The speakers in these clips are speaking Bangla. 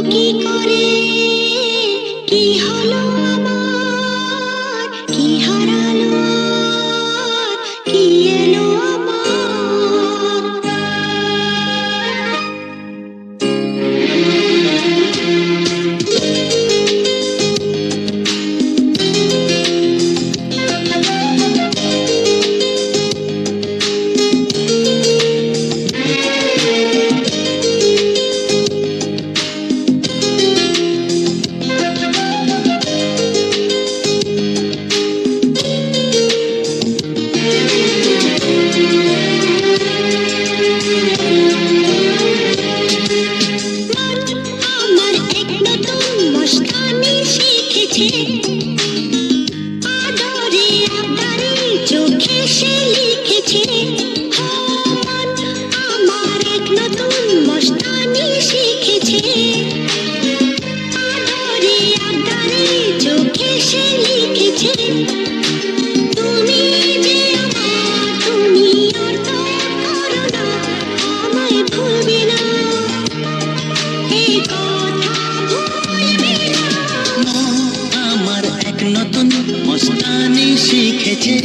কি করে কি হলো আমার, কি হারালো আর কি এলো আমার এক নতুন মস্তানি শিখেছে, আদরে আবদারে চোখে সে লিখেছে। আমার এক নতুন মস্তানি শিখেছে, আদরে আবদারে চোখে সে লিখেছে। তুমি যে আমার, তুমি আর তো করো না, আমায় ভুলবে না, এই কথা ভুলবে না। আমার এক নতুন মস্তানি শিখেছে,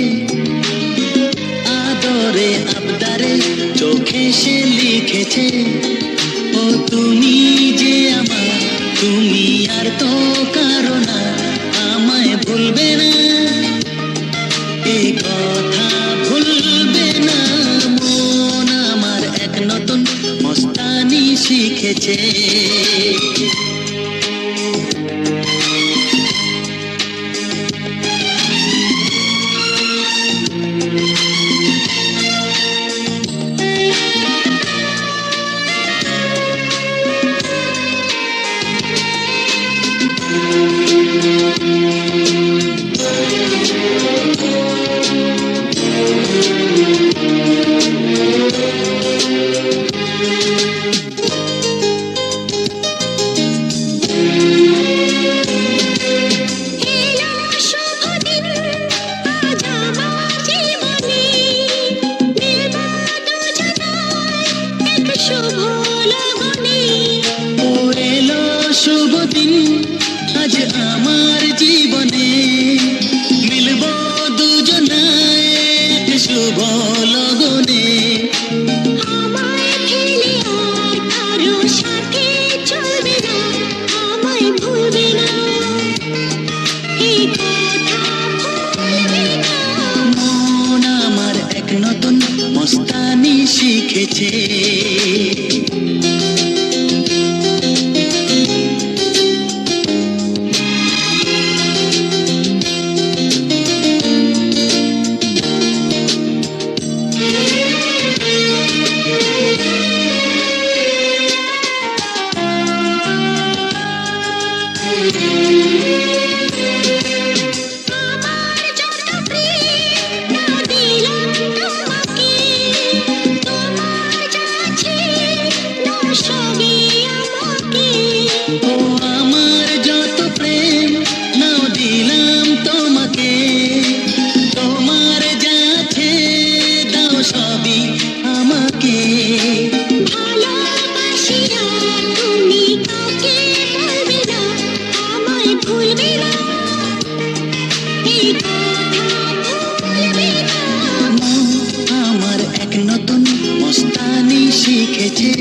আদরে আবদারে চোখে সে লিখেছে। ও তুমি যে আমার, তুমি আর তো কারো না, আমায় ভুলবে না, এই কথা ভুলবে না। মন আমার এক নতুন মস্তানি শিখেছে। এলো শুভ দিন, আজ আমার জীবনে, মিলব দুজনায় এক শুভ লগনে। ও এলো শুভ দিন, আজ আমার জীবনে, মিলব দুজনায় এক শুভ লগনে। আমায় ফেলে আর কারো সাথে চলবে না, আমায় ভুলবে না, এই কথা ভুলবে না। মন আমার এক নতুন মস্তানি শিখেছে। আমার যত প্রেম না দিলাম তোমাকে, তোমার যা আছে না সবই আমাকে। ও আমার যত প্রেম নাও দিলাম তোমাকে, তোমার যা আছে দাও সবই আমাকে। ভালোবাসি আর তুমি কাউকে বলবে না, আমায় ভুলবে না, এই কথা ভুলবে না। মন আমার এক নতুন মস্তানি শিখেছে,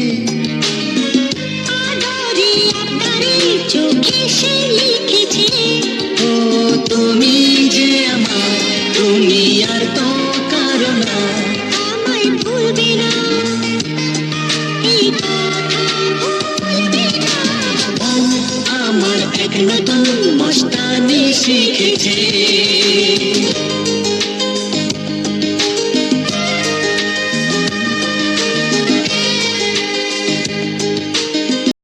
আদরে আবদারে চোখে সে লিখেছে। ও তুমি যে আমার, তুমি আর তো কারো না, আমায় ভুলবে না, এই কথা ভুলবে না। ও আমার এক নতুন মস্তানি শিখেছে।